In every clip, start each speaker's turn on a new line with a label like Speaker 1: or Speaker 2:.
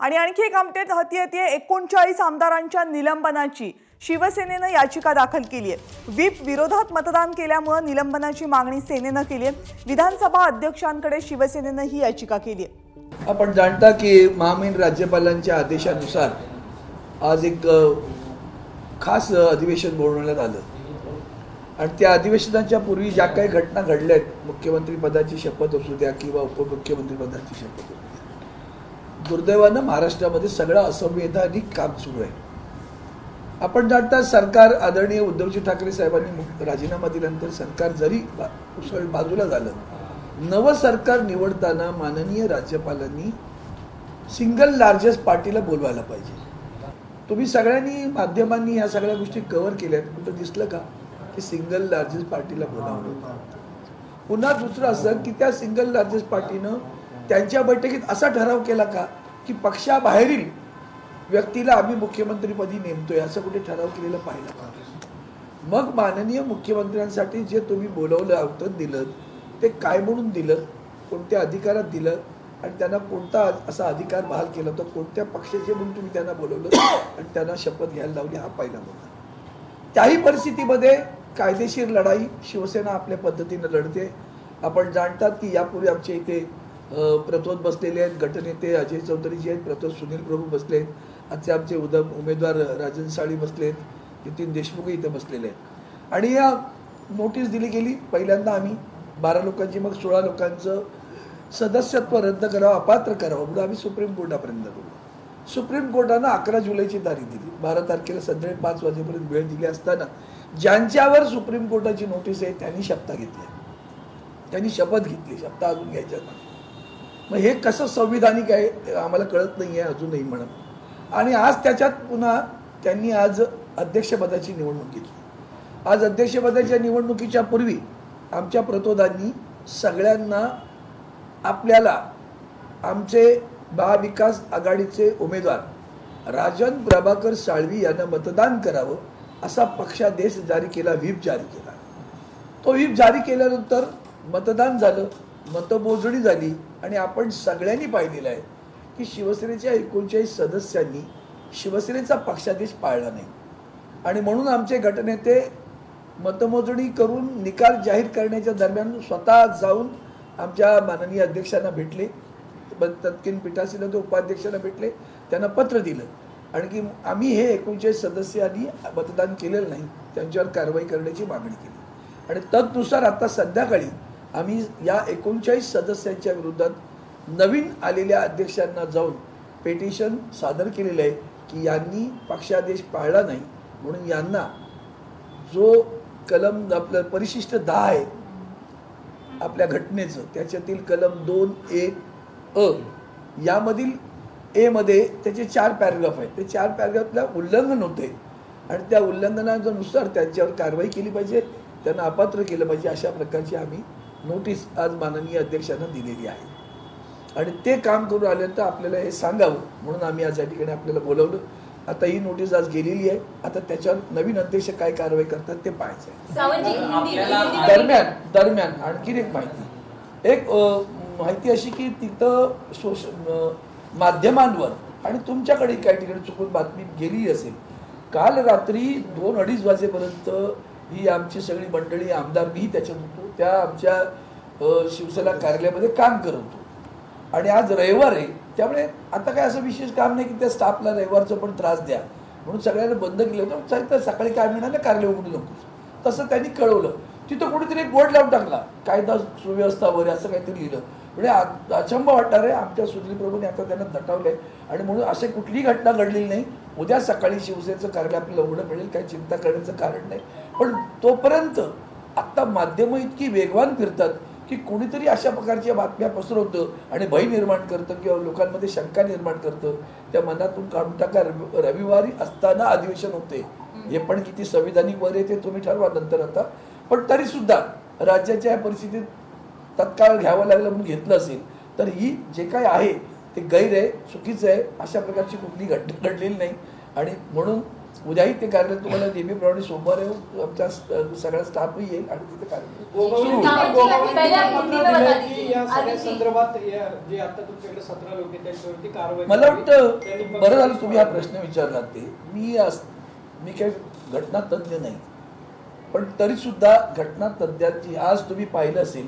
Speaker 1: आणि आणखी एक अपडेट हाती येते 39 आमदारांच्या निलंबनाची शिवसेनेने याचिका दाखल केली आहे। व्हीप विरोधात मतदान केल्यामुळे निलंबनाची मागणी सेनेने केली आहे। विधानसभा अध्यक्षांकडे शिवसेनेने ही याचिका केली आहे।
Speaker 2: आपण जाणता की महामहिम राज्यपालांच्या आदेशानुसार आज एक खास अधिवेशन बोलवण्यात आलं आणि त्या अधिवेशनाच्या पूर्वी ज्या काही घटना घडल्या आहेत, मुख्यमंत्री पदाची शपथ असू द्या किंवा उपमुख्यमंत्री पदाची शपथ असू द्या, दुर्दैवानं महाराष्ट्रामध्ये सगळं असंवैधानिक काम सुरू आहे। आपण जाणता सरकार आदरणीय उद्धवजी ठाकरे साहेबांनी राजीनामा दिल्यानंतर सरकार जरी बाजूला झालं, नवं सरकार निवडताना माननीय राज्यपालांनी सिंगल लार्जेस्ट पार्टीला बोलवायला पाहिजे। तुम्ही सगळ्यांनी माध्यमांनी ह्या सगळ्या गोष्टी कव्हर केल्यात, कुठं दिसलं का की सिंगल लार्जेस्ट पार्टीला बोलावलं होतं? पुन्हा दुसरं असं की त्या सिंगल लार्जेस्ट पार्टीनं त्यांच्या बैठकीत असा ठराव केला का की पक्षाबाहेरील व्यक्तीला आम्ही मुख्यमंत्रीपदी नेमतोय, असं कुठे ठराव केलेलं पाहिलं का? मग माननीय मुख्यमंत्र्यांसाठी जे तुम्ही बोलवलं होतं, दिलं, ते काय म्हणून दिलं, कोणत्या अधिकारात दिलं आणि त्यांना कोणता असा अधिकार बहाल केला होता, कोणत्या पक्षाचे म्हणून तुम्ही त्यांना बोलवलं आणि त्यांना शपथ घ्यायला लावली, हा पहिला मुद्दा। त्याही परिस्थितीमध्ये कायदेशीर लढाई शिवसेना आपल्या पद्धतीनं लढते। आपण जाणतात की यापूर्वी आमच्या इथे प्रतोद बसलेले आहेत, गटनेते अजय चौधरीजी आहेत, प्रतोद सुनील प्रभू बसले आहेत, आजचे आमचे उमेदवार राजन साळी बसलेत, नितीन देशमुखही इथे बसलेले आहेत। आणि या नोटीस दिली गेली, पहिल्यांदा आम्ही 12 लोकांची मग 16 लोकांचं सदस्यत्व रद्द करावं, अपात्र करावं म्हणून आम्ही सुप्रीम कोर्टापर्यंत गेलो। सुप्रीम कोर्टानं 11 जुलैची तारीख दिली, 12 तारखेला संध्याकाळी 5 वाजेपर्यंत वेळ दिली असताना ज्यांच्यावर सुप्रीम कोर्टाची नोटीस आहे त्यांनी शपथ घेतल्या, त्यांनी शपथ घेतली, शपथ अजून घ्यायच्या नाही। मग हे कसं संविधानिक आहे आम्हाला कळत नाही आहे अजूनही म्हणत। आणि आज त्याच्यात पुन्हा त्यांनी आज अध्यक्षपदाची निवडणूक घेतली। आज अध्यक्षपदाच्या निवडणुकीच्या पूर्वी आमच्या प्रतोदांनी सगळ्यांना आपल्याला आमचे महाविकास आघाडीचे उमेदवार राजन प्रभाकर साळवी यांना मतदान करावं असा पक्षादेश जारी केला, व्हीप जारी केला। तो व्हीप जारी केल्यानंतर मतदान झालं, मतमोजणी झाली आणि आपण सगळ्यांनी पाहिलेलं आहे की शिवसेनेच्या 39 सदस्यांनी शिवसेनेचा पक्षादेश पाळला नाही आणि म्हणून आमचे गटनेते मतमोजणी करून निकाल जाहीर करण्याच्या दरम्यान स्वतः जाऊन आमच्या माननीय अध्यक्षांना भेटले, तत्कालीन पीठासीन उपाध्यक्षांना भेटले, त्यांना पत्र दिलं आणि की आम्ही हे 39 सदस्यांनी मतदान केलेलं नाही, त्यांच्यावर कारवाई करण्याची मागणी केली। आणि तदनुसार आता संध्याकाळी आम्ही या 39 सदस्यांच्या विरोधात नवीन आलेल्या अध्यक्षांना जाऊन पेटिशन सादर केलेलं आहे की यांनी पक्षादेश पाळला नाही म्हणून यांना जो कलम आपलं परिशिष्ट 10 आहे आपल्या घटनेचं, त्याच्यातील कलम 2(1)(अ) यामधील ए मध्ये त्याचे 4 पॅराग्राफ आहेत, ते 4 पॅराग्राफला उल्लंघन होते आणि त्या उल्लंघनानुसार त्यांच्यावर कारवाई केली पाहिजे, त्यांना अपात्र केलं पाहिजे, अशा प्रकारची आम्ही नोटीस आज माननीय अध्यक्षांना दिलेली आहे। आणि ते काम करून आल्यानंतर आपल्याला हे सांगावं म्हणून आम्ही आज या ठिकाणी आपल्याला बोलवलं। आता ही नोटीस आज गेलेली आहे, आता त्याच्यावर नवीन अध्यक्ष काय कारवाई करतात ते पाहायचं आहे। दरम्यान आणखी एक माहिती अशी की तिथं माध्यमांवर आणि तुमच्याकडे काही ठिकाणी चुकून बातमी गेली असेल, काल रात्री 2-2:30 वाजेपर्यंत ही आमची सगळी मंडळी, आमदार मी त्याच्यात होतो, त्या आमच्या शिवसेना कार्यालयामध्ये काम करत होतो आणि आज रविवार आहे, त्यामुळे आता काय असं विशेष काम नाही की त्या स्टाफला रविवारचं पण त्रास द्या म्हणून सगळ्यांना बंद केलं होतं, सकाळी काय मिळणार नाही, कार्यालय उघडू नकोस तसं त्यांनी कळवलं। तिथं कुठेतरी एक बोर्ड लावून टाकला, कायदा सुव्यवस्था वगैरे असं काहीतरी लिहिलं, म्हणजे अचंब वाटणार आहे। आमच्या सुनील प्रभूने आता त्यांना दटावलंय आणि म्हणून असे कुठलीही घटना घडलेली नाही। उद्या सकाळी शिवसेनेचं कार्यालय आपल्याला उघडं मिळेल, काही चिंता करण्याचं कारण नाही। पण तोपर्यंत आत्ता माध्यमं इतकी वेगवान फिरतात की कुणीतरी अशा प्रकारच्या बातम्या पसरवतं आणि भय निर्माण करतं किंवा लोकांमध्ये शंका निर्माण करतं, त्या मनातून काढून टाका। रविवारी असताना अधिवेशन होते, हे पण किती संविधानिक वगैरे ते तुम्ही ठरवा नंतर आता, पण तरी सुद्धा राज्याच्या या परिस्थितीत तत्काळ घ्यावं लागलं म्हणून घेतलं असेल तर ही जे काय आहे ते गैर आहे, चुकीचं आहे, अशा प्रकारची कुठली घटना घडलेली नाही। आणि म्हणून उद्याही ते कार्यालय तुम्हाला नेहमीप्रमाणे सोमवारी आमचा सगळा स्टाफही येईल आणि तिथे कार्यालय सुरू होईल.
Speaker 3: या सगळ्या संदर्भात जे आता तुमच्याकडे 17 लोक आहेत त्यांच्यावरती कारवाई
Speaker 2: मला वाटतं बरं झालं तुम्ही हा प्रश्न विचारला. ते मी काही घटना तज्ज्ञ नाही, पण तरी सुद्धा घटना तज्ज्ञांची आज तुम्ही पाहिलं असेल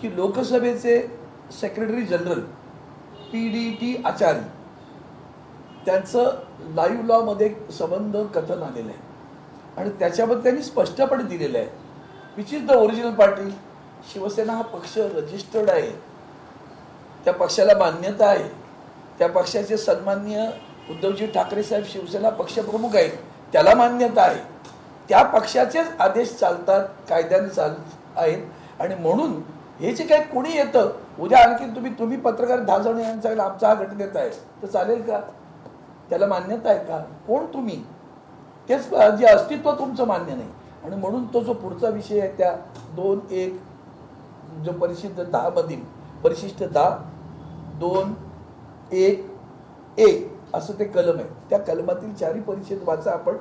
Speaker 2: की लोकसभेचे सेक्रेटरी जनरल PDT आचारी त्यांचं लाईव्ह लॉमध्ये एक संबंध कथन आलेलं आहे आणि त्याच्याबद्दल त्यांनी स्पष्टपणे दिलेलं आहे which is the original party. Shiv Sena हा पक्ष रजिस्टर्ड आहे, त्या पक्षाला मान्यता आहे, त्या पक्षाचे सन्माननीय उद्धवजी ठाकरे साहेब शिवसेना पक्षप्रमुख आहेत, त्याला मान्यता आहे, त्या पक्षाचेच आदेश चालतात, कायद्याने आहेत आणि म्हणून हे जे काही कोणी येतं उद्या आणखी तुम्ही पत्रकार 10 जण यांना सांगितलं आमचा हा घटनेत आहे तर चालेल का? त्याला मान्यता आहे का? कोण तुम्ही? तेच जे अस्तित्व तुमचं मान्य नाही आणि म्हणून तो जो पुढचा विषय आहे त्या 2.1 जो परिशिष्ट 10 मधील परिशिष्ट 10 2.1a असं ते कलम आहे, त्या कलमातील 4 परिच्छेद वाचा आपण.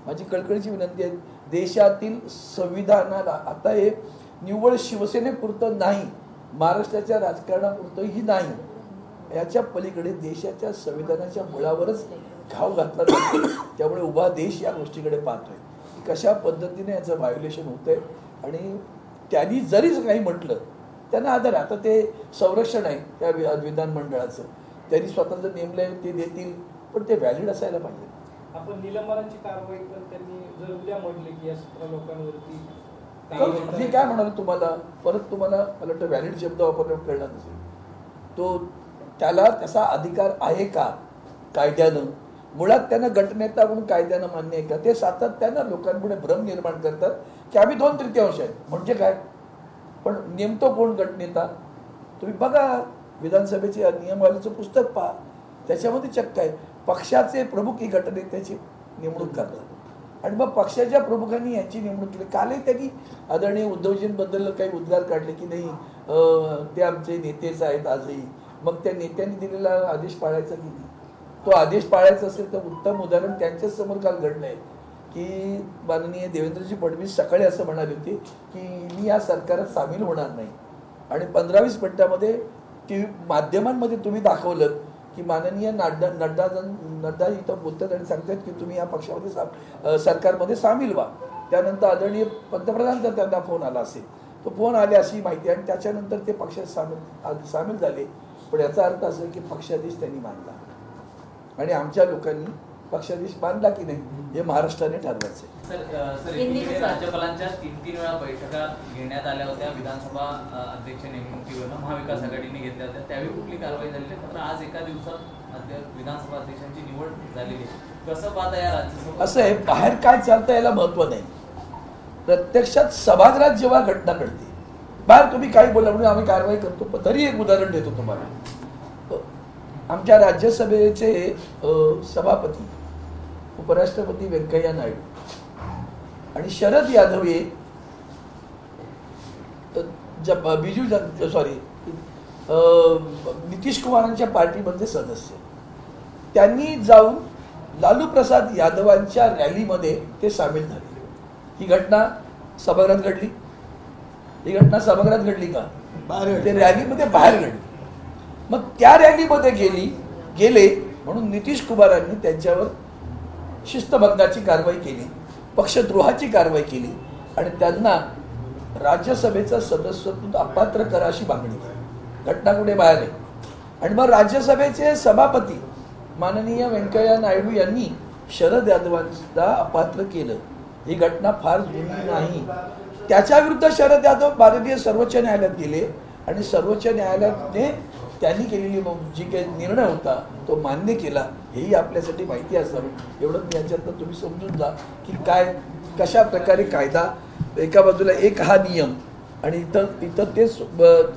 Speaker 2: माझी कळकळीची विनंती आहे. देशातील संविधानाला आता हे निव्वळ शिवसेनेपुरतं नाही, महाराष्ट्राच्या राजकारणापुरतंही नाही, याच्या पलीकडे देशाच्या संविधानाच्या मुळावरच घाव घातला जातो. त्यामुळे उभा देश या गोष्टीकडे पाहतोय की कशा पद्धतीने याचं व्हायोलेशन होतंय आणि त्यांनी जरीच काही म्हटलं त्यांना आदर. आता ते संरक्षण आहे त्या विधानमंडळाचं, त्यांनी स्वतः जर नेमलंय ते देतील, पण ते व्हॅलिड असायला पाहिजे.
Speaker 3: आपण निलंबनाची कारवाई पण त्यांनी जर उद्या म्हटले की या 17 लोकांवरती
Speaker 2: मी काय म्हणालो तुम्हाला परत, तुम्हाला मला वाटतं व्हॅलिड शब्द वापरण्यात कळला नसेल. तो त्याला तसा अधिकार आहे का कायद्यानं? मुळात त्यांना गटनेता म्हणून कायद्यानं मान्य आहे का? ते सातत्यानं लोकांपुढे भ्रम निर्माण करतात की आम्ही 2/3 आहेत. म्हणजे काय? पण नेमतो कोण गटनेता? तुम्ही बघा विधानसभेचे नियमावलीचं पुस्तक पहा, त्याच्यामध्ये चक्क आहे पक्षाचे प्रमुख ही गटनेत्याची नेमणूक करतात आणि मग पक्षाच्या प्रमुखांनी यांची नेमणूक केली. कालही त्यांनी आदरणीय उद्धवजींबद्दल काही उद्गार काढले की नाही ते आमचे नेतेच आहेत आजही. मग त्या नेत्यांनी दिलेला आदेश पाळायचा की नाही? तो आदेश पाळायचा असेल तर उत्तम उदाहरण त्यांच्याच समोर काल घडलं आहे की माननीय देवेंद्रजी फडणवीस सकाळी असं म्हणाले होते की मी या सरकारात सामील होणार नाही आणि 15-20 मिनिटामध्ये TV माध्यमांमध्ये तुम्ही दाखवलं की माननीय नड्डा इथं बोलतात आणि सांगतात की तुम्ही या पक्षामध्ये सरकारमध्ये सामील व्हा. त्यानंतर आदरणीय पंतप्रधानांचा त्यांना फोन आला असेल, तो फोन आले अशी माहिती आणि त्याच्यानंतर ते पक्षात सामील झाले. पण याचा अर्थ असा की पक्षादेश त्यांनी मानला आणि आमच्या लोकांनी पक्षादेश मानला की नाही हे महाराष्ट्राने ठरवायचं.
Speaker 4: राज्यपालांच्या 3 वेळा बैठका घेण्यात आल्या होत्या विधानसभा अध्यक्ष नेमणुकीवर महाविकास आघाडीने घेतल्या होत्या, त्यावेळी कुठली कारवाई झाली नाही. मात्र आज एका दिवसात विधानसभा अध्यक्षांची निवड झालेली आहे. कसं पाहता या राज्यसभा?
Speaker 2: असं आहे, बाहेर काय चालतं याला महत्व नाही. प्रत्यक्षात सभागृहात जेव्हा घटना घडते, बाहेर तुम्ही काही बोला म्हणून आम्ही कारवाई करतो. तरी एक उदाहरण देतो तुम्हाला. आमच्या राज्यसभेचे सभापती उपराष्ट्रपती व्यंकय्या नायडू आणि शरद यादव हे नितीश कुमारांच्या पार्टीमधले सदस्य, त्यांनी जाऊन लालू प्रसाद यादवांच्या रॅलीमध्ये ते सामील झाले. ही घटना सभागृहात घडली. ही घटना सभागृहात घडली का? ते रॅलीमध्ये बाहेर घडली. मग त्या रॅलीमध्ये गेले म्हणून नितीश कुमारांनी त्यांच्यावर शिस्तभंगाची कारवाई केली, पक्षद्रोहाची कारवाई केली आणि त्यांना राज्यसभेचं सदस्यत्व अपात्र करा अशी मागणी केली. घटना कुठे बाहेर आहे. आणि मग राज्यसभेचे सभापती माननीय व्यंकय्या नायडू यांनी शरद यादवांना अपात्र केलं. ही घटना फार जुनी नाही. त्याच्या विरुद्ध शरद यादव भारतीय सर्वोच्च न्यायालयात गेले आणि सर्वोच्च न्यायालयाने त्यांनी केलेली जी काही निर्णय होता तो मान्य केला. हेही आपल्यासाठी माहिती असावं एवढं याच्यातनं तुम्ही समजून जा की काय कशा प्रकारे कायदा एका बाजूला एक हा नियम आणि इतर तेच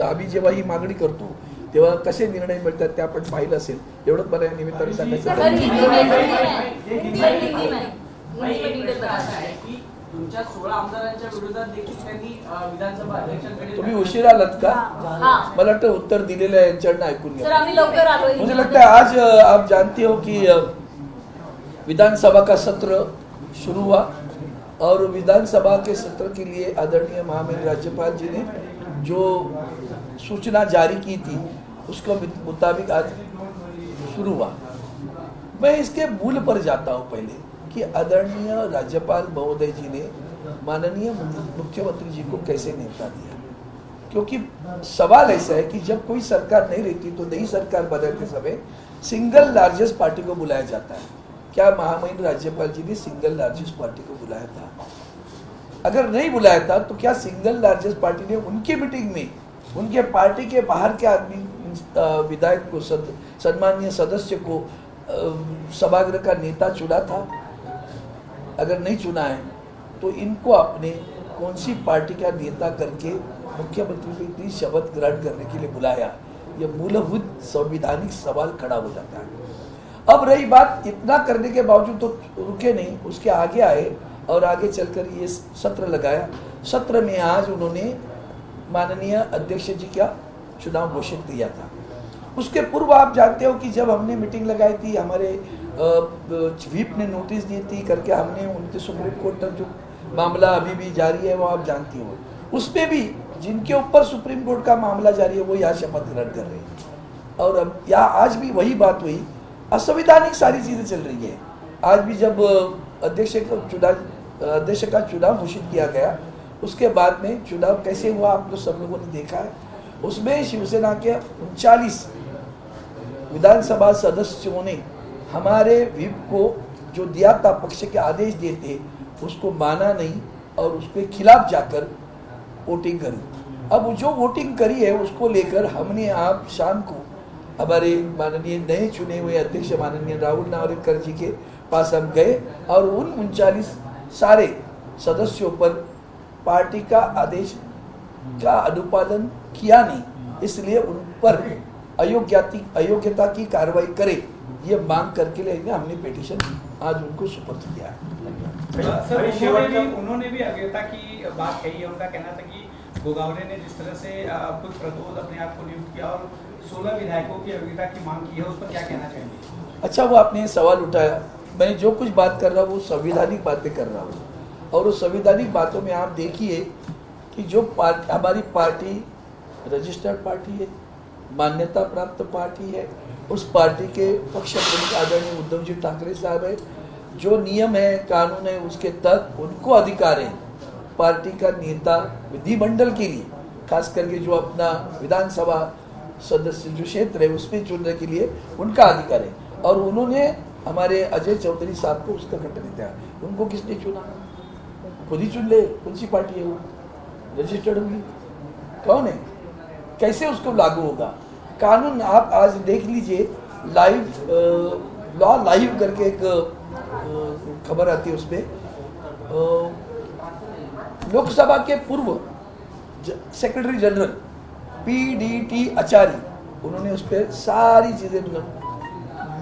Speaker 2: आम्ही जेव्हा ही मागणी करतो तेव्हा कसे निर्णय मिळतात ते आपण पाहिलं असेल. एवढंच मला या निमित्ताने सांगायचं.
Speaker 4: तुमच्या 16 आमदारांच्या विरोधात देखील त्यांनी विधानसभा अध्यक्षांकडे.
Speaker 2: तुम्ही उशीर आलात का? मला वाटतं उत्तर दिलेलं आहे यांच्याकडनं ऐकून घ्या.
Speaker 5: आम्ही लवकर आलो.
Speaker 2: मुझे लगता है आज आप जानते हो कि विधानसभा का सत्र शुरू हुआ और विधानसभा के सत्र के लिए आदरणीय महामहिम राज्यपाल जी ने जो सूचना जारी की थी उसके मुताबिक आज शुरू हुआ। मैं इसके मूल पर जाता हूँ पहले कि आदरणीय राज्यपाल महोदय जी ने माननीय मुख्यमंत्री जी को कैसे न्योता दिया, क्योंकि सवाल ऐसा है कि जब कोई सरकार नहीं रहती तो नई सरकार बदलते समय सिंगल लार्जेस्ट पार्टी को बुलाया जाता है। क्या महामहिम राज्यपाल जी ने सिंगल लार्जेस्ट पार्टी को बुलाया था? अगर नहीं बुलाया था तो क्या सिंगल लार्जेस्ट पार्टी ने उनकी मीटिंग में उनके पार्टी के बाहर के आदमी विधायक को सम्मानीय सदस्य को सभागृह का नेता चुना था? अगर नहीं चुना है तो इनको अपने कौन सी पार्टी का नेता करके मुख्यमंत्री को शपथ ग्रहण करने के लिए बुलाया? यह मूलभूत संवैधानिक सवाल खड़ा हो जाता है। अब रही बात, इतना करने के बावजूद तो रुके नहीं, उसके आगे आए और आगे चलकर ये सत्र लगाया। सत्र में आज उन्होंने माननीय अध्यक्ष जी का चुनाव घोषित किया था। उसके पूर्व आप जानते हो कि जब हमने मीटिंग लगाई थी, हमारे व्हीप ने नोटिस दी थी करके हमने उनके सुप्रीम कोर्ट तक जो मामला अभी भी जारी है वो आप जानती हो, उसमें भी जिनके ऊपर सुप्रीम कोर्ट का मामला जारी है वो यहाँ शपथ ग्रहण कर रहे हैं। और अब यहाँ आज भी वही बात हुई, असंवैधानिक सारी चीज़ें चल रही है। आज भी जब अध्यक्ष का चुनाव घोषित किया गया उसके बाद में चुनाव कैसे हुआ आप तो सब लोगों ने देखा है। उसमें शिवसेना के 39 विधानसभा सदस्यों ने हमारे व्हिप को जो दिया था, पक्ष के आदेश दिए थे, उसको माना नहीं और उसके खिलाफ जाकर वोटिंग करी। अब जो वोटिंग करी है उसको लेकर हमने आप शाम को हमारे माननीय नए चुने हुए अध्यक्ष माननीय राहुल नार्वेकर जी के पास हम गए और उन 39 सारे सदस्यों पर पार्टी का आदेश का अनुपालन किया नहीं, इसलिए उन पर अयोग्यता की कार्रवाई करे ये मांग करके लेंगे। हमने पिटीशन आज उनको सुपुर्द किया है।
Speaker 3: सर, उन्होंने भी अज्ञता की बात कही है। उनका कहना था कि गोगावले ने जिस तरह से कुछ प्रतोद अपने आप को नियुक्त किया और 16 विधायकों की अयोग्यता की मांग की है, उस पर क्या कहना चाहेंगे?
Speaker 2: अच्छा, वो आपने सवाल उठाया। मैं जो कुछ बात कर रहा हूँ वो संवैधानिक बातें कर रहा हूँ और उस संवैधानिक बातों में आप देखिए कि जो हमारी पार्टी रजिस्टर्ड पार्टी है, मान्यता प्राप्त पार्टी है, उस पार्टी के पक्ष प्रमुख आदरणीय उद्धव जी ठाकरे साहब है, जो नियम है कानून है उसके तहत उनको अधिकार है पार्टी का नेता विधिमंडल के लिए, खास करके जो अपना विधानसभा सदस्य जो क्षेत्र है उसमें चुनने के लिए उनका अधिकार है। और उन्होंने हमारे अजय चौधरी साहब को उसका गठन दिया। उनको किसने चुना? खुद ही चुन ले। कौन सी पार्टी है वो? रजिस्टर्ड होगी? कौन है? कैसे उसको लागू होगा कानून? आप आज देख लीजिए, लॉ लाइव करके एक खबर आती है, उसमें लोकसभा के पूर्व सेक्रेटरी जनरल PDT आचार्य, उन्होंने उस पर सारी चीज़ें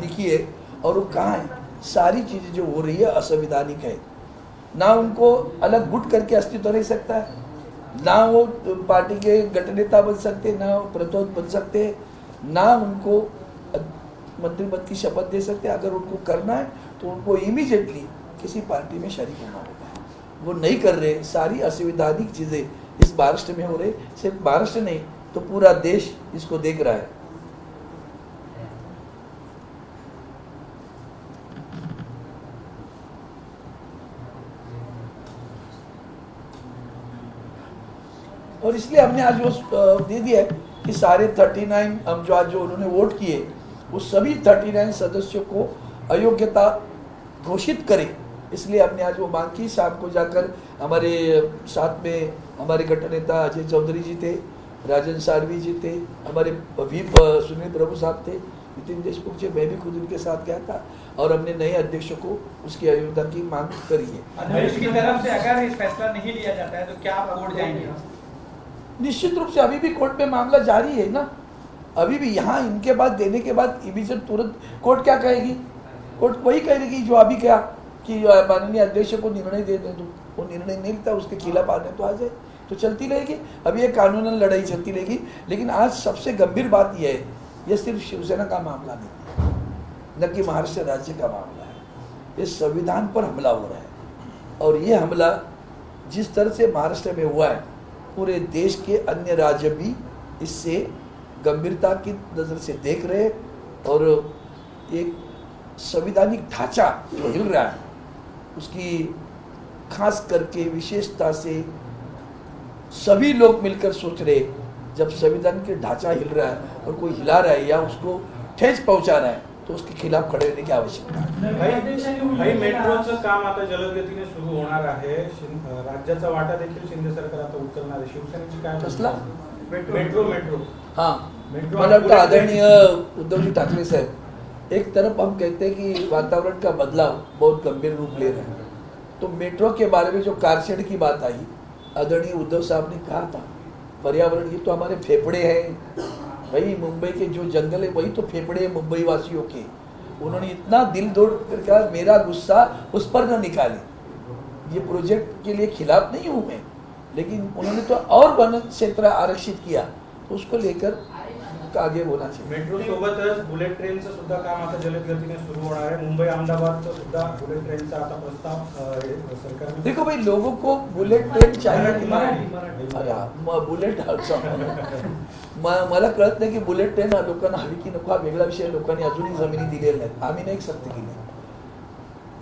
Speaker 2: लिखी है और वो कहाँ है? सारी चीज़ें जो हो रही है असंवैधानिक है। ना उनको अलग गुट करके अस्तित्व रह सकता है, ना वो पार्टी के गठनेता बन सकते, ना प्रतोद बन सकते, ना उनको मंत्री पद की शपथ दे सकते। अगर उनको करना है तो उनको इमीडिएटली किसी पार्टी में शरीक होना होगा। वो नहीं कर रहे। सारी असंवैधानिक चीज़ें इस महाराष्ट्र में हो रही। सिर्फ महाराष्ट्र नहीं तो पूरा देश इसको देख रहा है। और इसलिए हमने आज वो दे दिया है कि सारे 39 हम जो आज जो उन्होंने वोट किए उस सभी 39 सदस्यों को अयोग्यता घोषित करें। इसलिए हमने आज वो मांग की। शाम को जाकर हमारे साथ में हमारे गठन नेता अजय चौधरी जी थे, राजन सारवी जी थे, हमारे व्हीप सुनील प्रभु साहब थे, नितिन देशमुख जी, मैं भी खुद उनके साथ गया था और हमने नए अध्यक्ष को उसकी अयोग्यता की मांग करी है।
Speaker 3: अध्यक्ष की तरफ से अगर इस फैसला नहीं लिया जाता है तो क्या आप कोर्ट जाएंगे?
Speaker 2: निश्चित रूप से अभी भी कोर्ट में मामला जारी है ना। अभी भी यहाँ इनके बाद देने के बाद इमीडिएट तुरंत कोर्ट क्या कहेगी? कोर्ट वही कहेगी जो अभी क्या कि माननीय अध्यक्ष को निर्णय दे दो। वो निर्णय नहीं लेता, उसके खिलाफ आने तो आ जाए तो चलती रहेगी। अभी ये कानूनन लड़ाई चलती रहेगी। लेकिन आज सबसे गंभीर बात यह है, यह सिर्फ शिवसेना का मामला नहीं है, न कि महाराष्ट्र राज्य का मामला है। ये संविधान पर हमला हो रहा है। और ये हमला जिस तरह से महाराष्ट्र में हुआ है, पूरे देश के अन्य राज्य भी इससे गंभीरता की नज़र से देख रहे हैं। और एक संवैधानिक ढांचा जो हिल रहा है, उसकी खास करके विशेषता से सभी लोग मिलकर सोच रहे, जब संविधान के ढांचा हिल रहा है और कोई हिला रहा है या उसको ठेस पहुंचा रहा है, तो उसके खिलाफ खड़े रहने की आवश्यकता है।
Speaker 5: भाई मेट्रोचं काम आता जलदगतीने सुरू होणार आहे। राज्याचा वाटा देखील शिंदे सरकार आता उचलणार आहे। शिवसेनेची काय
Speaker 2: कसला?
Speaker 5: मेट्रो मेट्रो
Speaker 2: हाँ,
Speaker 5: मेट्रो
Speaker 2: मला वाटतं आदरणीय उद्धव जी ठाकरे साहब, एक तरफ हम कहते हैं कि वातावरण का बदलाव बहुत गंभीर रूप ले रहा है, तो मेट्रो के बारे में जो कारशेड की बात आई, आदरणीय उद्धव साहब ने कहा था पर्यावरण ये तो हमारे फेफड़े हैं भाई, मुंबई के जो जंगल है वही तो फेफड़े हैं मुंबई वासियों के। उन्होंने इतना दिल तोड़ कर कहा मेरा गुस्सा उस पर न निकाले। ये प्रोजेक्ट के लिए खिलाफ नहीं हूँ मैं, लेकिन उन्होंने तो और वन क्षेत्र आरक्षित किया, तो उसको लेकर आगे बोलना चाहिए।
Speaker 5: मेट्रो सोबतच बुलेट ट्रेनचं सुद्धा काम आता जलदगतीने सुरू होणार आहे। मुंबई अहमदाबादचं सुद्धा बुलेट ट्रेनचा आता प्रस्ताव सरकारने।
Speaker 2: देखो भाई, लोगों को बुलेट ट्रेन चाहिए की
Speaker 5: मराठी।
Speaker 2: अरे हा, बुलेट मला कळत नाही की बुलेट ट्रेन लोकांना हवी की नको, हा वेगळा विषय। लोकांनी अजूनही जमिनी दिलेल्या नाहीत, आम्ही नाही सक्ती केली,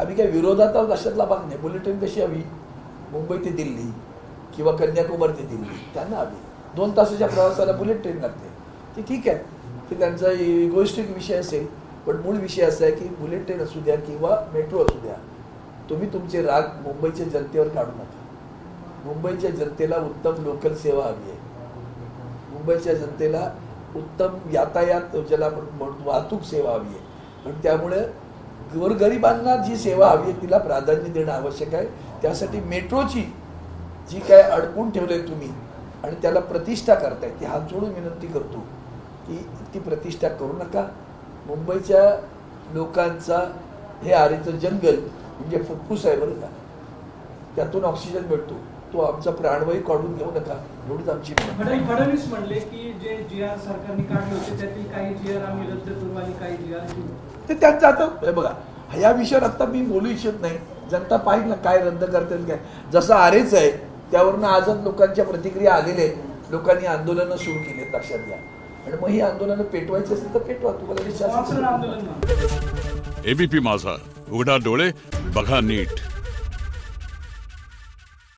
Speaker 2: आम्ही काय विरोधात आहोत अशातला भाग नाही। बुलेट ट्रेन कशी हवी? मुंबई ते दिल्ली किंवा कन्याकुमारी ते दिल्ली त्यांना हवी, 2 तासाच्या प्रवासाला बुलेट ट्रेन लागते, ते ठीक आहे, ते त्यांचा इगोइस्टिक विषय असेल। पण मूळ विषय असा आहे की बुलेट ट्रेन असू द्या किंवा मेट्रो असू द्या, तुम्ही तुमचे राग मुंबईच्या जनतेवर काढू नका। मुंबईच्या जनतेला उत्तम लोकल सेवा हवी आहे, मुंबईच्या जनतेला उत्तम यातायात ज्याला आपण म्हणतो वाहतूक सेवा हवी आहे, आणि त्यामुळे गोरगरिबांना जी सेवा हवी आहे तिला प्राधान्य देणं आवश्यक आहे। त्यासाठी मेट्रोची जी काय अडकून ठेवले तुम्ही आणि त्याला प्रतिष्ठा करताय, ती हात जोडून विनंती करतो की ती प्रतिष्ठा करू नका। मुंबईच्या लोकांचा हे आरेचं जंगल म्हणजे फुफ्फुस आहे बरं का, त्यातून ऑक्सिजन मिळतो, तो आमचा प्राणवायू काढून घेऊ नका, एवढीच आमची विनंती।
Speaker 3: फडणवीस म्हणले की जे GR सरकारने काढले होते त्यातील काही GR आम्ही रद्द करू आणि काही GR घेऊ।
Speaker 2: ते त्यांचं आता हे बघा, या विषयावर आता मी बोलू इच्छित नाही, जनता पाहिजे ना काय रद्द करतील काय। जसं आरेच आहे त्यावरनं आजच लोकांच्या प्रतिक्रिया आलेल्या आहेत, लोकांनी आंदोलनं सुरू केली आहेत, लक्षात घ्या। आणि मग ही आंदोलनं पेटवायची असेल तर पेटवा, तुम्हाला विश्वास
Speaker 3: आंदोलन
Speaker 6: एबीपी माझा, उघडा डोळे बघा नीट।